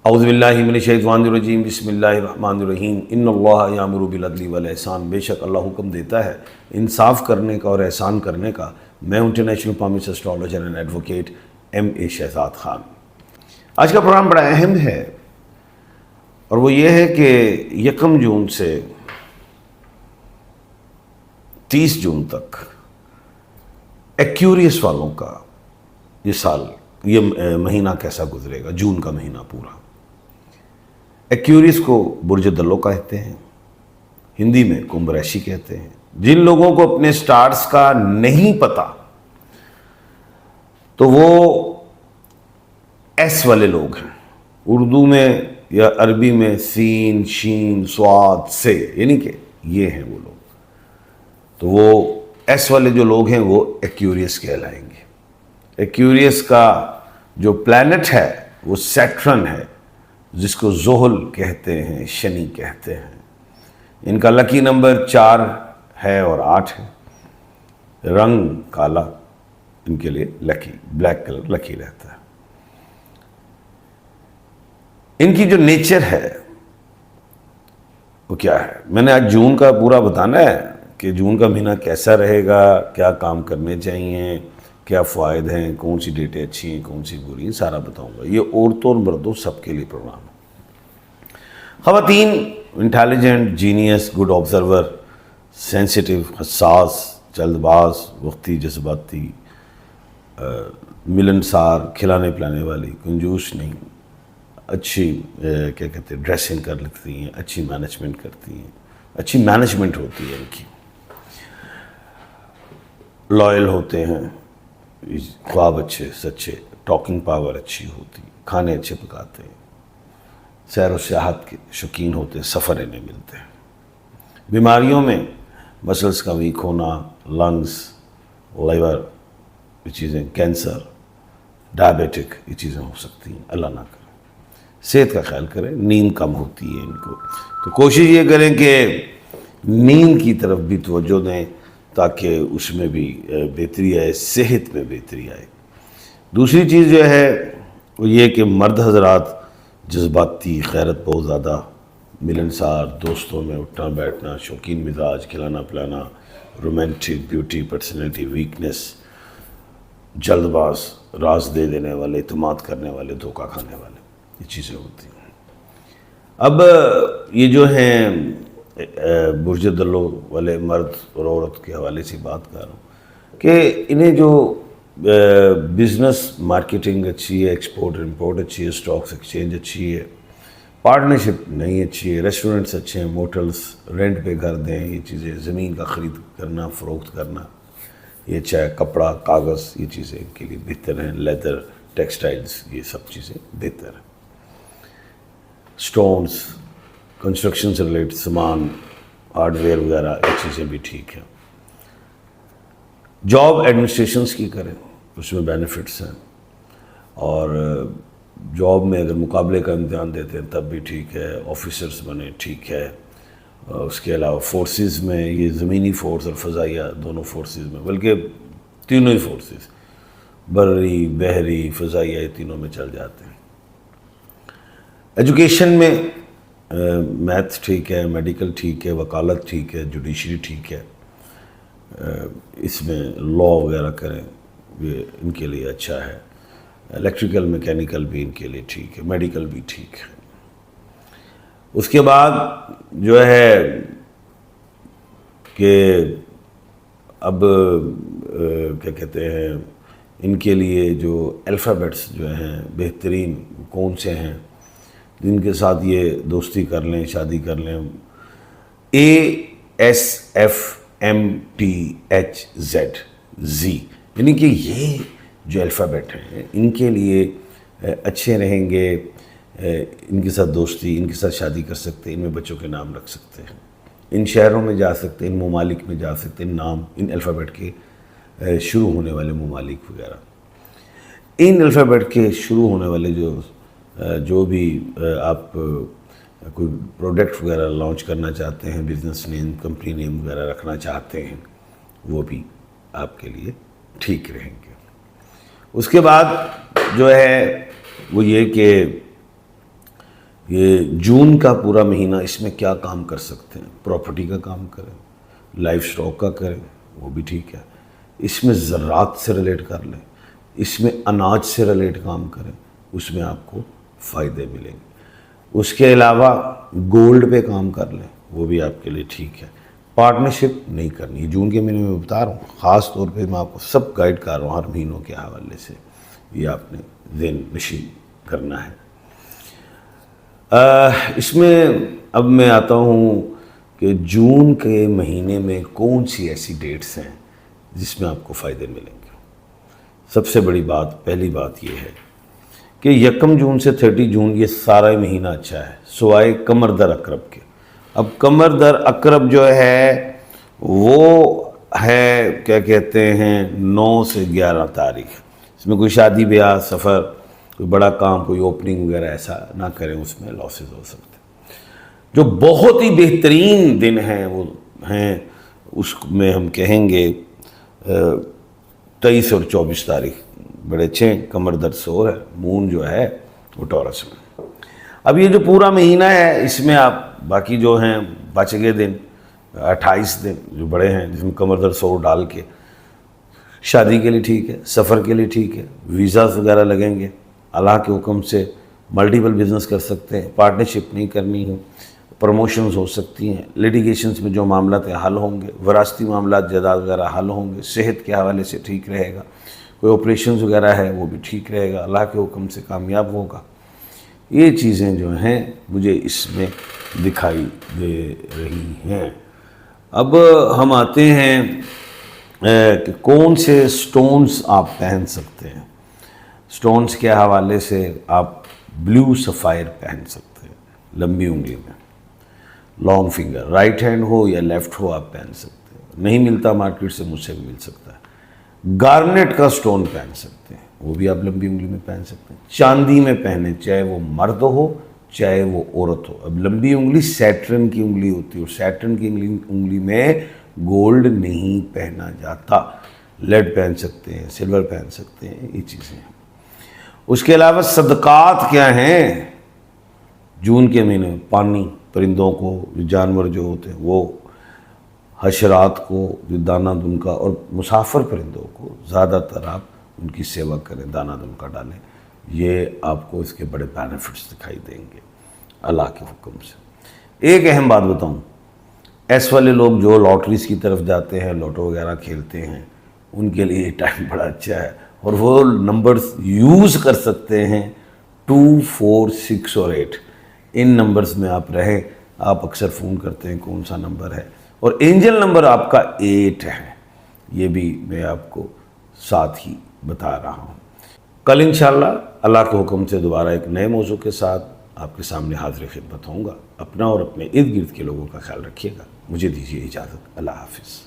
اعوذ باللہ من الشیطان الرجیم بسم اللہ الرحمن الرحیم ان اللہ یامر بالعدل والاحسان، بے شک اللہ حکم دیتا ہے انصاف کرنے کا اور احسان کرنے کا۔ میں international پامس astrologer and advocate MA Shahzad Khan. آج کا پروگرام بڑا اہم ہے اور وہ یہ ہے کہ 1 جون سے 30 جون تک ایکیوریس والوں کا یہ سال، یہ مہینہ کیسا گزرے گا، جون کا مہینہ پورا۔ ایکیوریس کو برج دلو کہتے ہیں، ہندی میں کمبھ ریشی کہتے ہیں۔ جن لوگوں کو اپنے سٹارز کا نہیں پتا تو وہ ایس والے لوگ ہیں، اردو میں یا عربی میں سین شین صاد سے، یعنی کہ یہ ہیں وہ لوگ۔ تو وہ ایس والے جو لوگ ہیں وہ ایکیوریس کہلائیں گے۔ ایکیوریس کا جو پلانٹ ہے وہ سیٹرن ہے، جس کو زحل کہتے ہیں، شنی کہتے ہیں۔ ان کا لکی نمبر 4 ہے اور 8 ہے۔ رنگ کالا ان کے لیے لکی، بلیک کلر لکی رہتا ہے۔ ان کی جو نیچر ہے وہ کیا ہے، میں نے آج جون کا پورا بتانا ہے کہ جون کا مہینہ کیسا رہے گا، کیا کام کرنے چاہیے، کیا فوائد ہیں، کون سی ڈیٹیں اچھی ہیں، کون سی بری ہیں، سارا بتاؤں گا۔ یہ عورتوں اور مردوں سب کے لیے پروگرام ہے۔ خواتین intelligent, genius, good observer, sensitive, حساس، جلد باز، وقتی، جذباتی، ملنسار، کھلانے پلانے والی، کنجوس نہیں، اچھی کیا کہتے ہیں ڈریسنگ کر لیتی ہیں، اچھی مینجمنٹ کرتی ہیں، اچھی مینجمنٹ ہوتی ہے ان کی، لائل ہوتے ہیں، خواب اچھے سچے، ٹاکنگ پاور اچھی ہوتی، کھانے اچھے پکاتے ہیں، سیر و سیاحت کے شوقین ہوتے ہیں، سفر انہیں ملتے ہیں۔ بیماریوں میں مسلس کا ویک ہونا، لنگز، لیور، یہ چیزیں، کینسر، ڈائبیٹک، یہ چیزیں ہو سکتی ہیں، اللہ نہ کرے۔ صحت کا خیال کریں، نیند کم ہوتی ہے ان کو، تو کوشش یہ کریں کہ نیند کی طرف بھی توجہ دیں تاکہ اس میں بھی بہتری آئے، صحت میں بہتری آئے۔ دوسری چیز جو ہے وہ یہ کہ مرد حضرات جذباتی، غیرت بہت زیادہ، ملنسار، دوستوں میں اٹھنا بیٹھنا، شوقین مزاج، کھلانا پلانا، رومانٹک، بیوٹی، پرسنالٹی، ویکنس، جلد باز، راز دے دینے والے، اعتماد کرنے والے، دھوکہ کھانے والے، یہ چیزیں ہوتی ہیں۔ اب یہ جو ہیں برج دلو والے مرد اور عورت کے حوالے سے بات کر رہا ہوں کہ انہیں جو بزنس مارکیٹنگ اچھی ہے، ایکسپورٹ امپورٹ اچھی ہے، سٹاکس ایکسچینج اچھی ہے، پارٹنرشپ نہیں اچھی ہے، ریسٹورنٹس اچھے ہیں، موٹلز، رینٹ پہ گھر دیں، یہ چیزیں، زمین کا خرید کرنا، فروخت کرنا، یہ چاہے کپڑا، کاغذ، یہ چیزیں ان کے لیے بہتر ہیں، لیدر، ٹیکسٹائلز، یہ سب چیزیں بہتر ہیں۔ سٹونز، کنسٹرکشن سے ریلیٹڈ سامان، ہارڈ ویئر وغیرہ، یہ چیزیں بھی ٹھیک ہیں۔ جاب ایڈمنسٹریشنز کی کریں، اس میں بینیفٹس ہیں، اور جاب میں اگر مقابلے کا امتحان دیتے ہیں تب بھی ٹھیک ہے، آفیسرز بنے ٹھیک ہے۔ اس کے علاوہ فورسز میں، یہ زمینی فورس اور فضائیہ دونوں فورسز میں، بلکہ تینوں ہی فورسز، بری، بحری، فضائیہ، یہ تینوں میں چل جاتے ہیں۔ ایجوکیشن میں میتھ ٹھیک ہے، میڈیکل ٹھیک ہے، وکالت ٹھیک ہے، جوڈیشری ٹھیک ہے، اس میں لا وغیرہ کریں، یہ ان کے لیے اچھا ہے۔ الیکٹریکل، میکینیکل بھی ان کے لیے ٹھیک ہے، میڈیکل بھی ٹھیک ہے۔ اس کے بعد جو ہے کہ اب کیا کہتے ہیں ان کے لیے جو الفابیٹس جو ہیں بہترین کون سے ہیں جن کے ساتھ یہ دوستی کر لیں، شادی کر لیں؟ ASFMTHZ، یعنی کہ یہ جو الفابیٹ ہیں ان کے لیے اچھے رہیں گے، ان کے ساتھ دوستی، ان کے ساتھ شادی کر سکتے ہیں، ان میں بچوں کے نام رکھ سکتے ہیں، ان شہروں میں جا سکتے ہیں، ان ممالک میں جا سکتے ہیں، نام ان الفابیٹ کے شروع ہونے والے ممالک وغیرہ۔ ان الفابیٹ کے شروع ہونے والے جو بھی آپ کوئی پروڈکٹ وغیرہ لانچ کرنا چاہتے ہیں، بزنس نیم، کمپنی نیم وغیرہ رکھنا چاہتے ہیں، وہ بھی آپ کے لیے ٹھیک رہیں گے۔ اس کے بعد جو ہے وہ یہ کہ یہ جون کا پورا مہینہ اس میں کیا کام کر سکتے ہیں؟ پراپرٹی کا کام کریں، لائف سٹاک کا کریں، وہ بھی ٹھیک ہے، اس میں زراعت سے ریلیٹ کر لیں، اس میں اناج سے ریلیٹ کام کریں، اس میں آپ کو فائدے ملیں گے۔ اس کے علاوہ گولڈ پہ کام کر لیں، وہ بھی آپ کے لیے ٹھیک ہے۔ پارٹنرشپ نہیں کرنی، جون کے مہینے میں بتا رہا ہوں، خاص طور پہ میں آپ کو سب گائیڈ کر رہا ہوں ہر مہینوں کے حوالے سے، یہ آپ نے ذہن نشین کرنا ہے۔ اس میں اب میں آتا ہوں کہ جون کے مہینے میں کون سی ایسی ڈیٹس ہیں جس میں آپ کو فائدے ملیں گے۔ سب سے بڑی بات، پہلی بات یہ ہے کہ 1 جون سے 30 جون یہ سارا مہینہ اچھا ہے، سوائے قمر در عقرب کے۔ اب قمر در عقرب جو ہے وہ ہے کیا کہتے ہیں 9 سے 11 تاریخ، اس میں کوئی شادی بیاہ، سفر، کوئی بڑا کام، کوئی اوپننگ وغیرہ ایسا نہ کریں، اس میں لاسز ہو سکتے ہیں۔ جو بہت ہی بہترین دن ہیں وہ ہیں، اس میں ہم کہیں گے 23 اور 24 تاریخ بڑے اچھے ہیں۔ قمر در سور ہے، مون جو ہے وہ ٹورس میں۔ اب یہ جو پورا مہینہ ہے اس میں آپ باقی جو ہیں بچ گئے دن 28 دن جو بڑے ہیں، جس میں قمر در سور ڈال کے شادی کے لیے ٹھیک ہے، سفر کے لیے ٹھیک ہے، ویزاز وغیرہ لگیں گے، اللہ کے حکم سے ملٹیپل بزنس کر سکتے ہیں، پارٹنرشپ نہیں کرنی ہے، پروموشنز ہو سکتی ہیں، لیٹیگیشنز میں جو معاملات ہیں حل ہوں گے، وراثتی معاملات جائیداد وغیرہ حل ہوں گے، صحت کے حوالے سے ٹھیک رہے گا، کوئی آپریشنز وغیرہ ہے وہ بھی ٹھیک رہے گا، اللہ کے حکم سے کامیاب ہوگا۔ یہ چیزیں جو ہیں مجھے اس میں دکھائی دے رہی ہیں۔ اب ہم آتے ہیں کہ کون سے سٹونز آپ پہن سکتے ہیں۔ سٹونز کے حوالے سے آپ بلیو سفائر پہن سکتے ہیں لمبی انگلی میں، لانگ فنگر، رائٹ ہینڈ ہو یا لیفٹ ہو آپ پہن سکتے ہیں، نہیں ملتا مارکیٹ سے، مجھ سے بھی مل سکتا ہے۔ گارنیٹ کا سٹون پہن سکتے ہیں، وہ بھی آپ لمبی انگلی میں پہن سکتے ہیں۔ چاندی میں پہنے، چاہے وہ مرد ہو چاہے وہ عورت ہو۔ اب لمبی انگلی سیٹرن کی انگلی ہوتی ہے، اور سیٹرن کی انگلی میں گولڈ نہیں پہنا جاتا، لیڈ پہن سکتے ہیں، سلور پہن سکتے ہیں، یہ چیزیں ہیں۔ اس کے علاوہ صدقات کیا ہیں جون کے مہینے میں؟ پانی، پرندوں کو، جانور جو ہوتے ہیں وہ، حشرات کو جو دانہ دن کا، اور مسافر پرندوں کو زیادہ تر آپ ان کی سیوا کریں، دانہ دن کا ڈالیں، یہ آپ کو اس کے بڑے بینیفٹس دکھائی دیں گے اللہ کے حکم سے۔ ایک اہم بات بتاؤں، ایس والے لوگ جو لاٹریز کی طرف جاتے ہیں، لوٹو وغیرہ کھیلتے ہیں، ان کے لیے یہ ٹائم بڑا اچھا ہے، اور وہ نمبرز یوز کر سکتے ہیں 2، 4، 6 اور 8۔ ان نمبرز میں آپ رہیں، آپ اکثر فون کرتے ہیں کون سا نمبر ہے، اور اینجل نمبر آپ کا 8 ہے، یہ بھی میں آپ کو ساتھ ہی بتا رہا ہوں۔ کل انشاءاللہ اللہ کے حکم سے دوبارہ ایک نئے موضوع کے ساتھ آپ کے سامنے حاضر خدمت ہوں گا۔ اپنا اور اپنے ارد گرد کے لوگوں کا خیال رکھیے گا۔ مجھے دیجیے اجازت، اللہ حافظ۔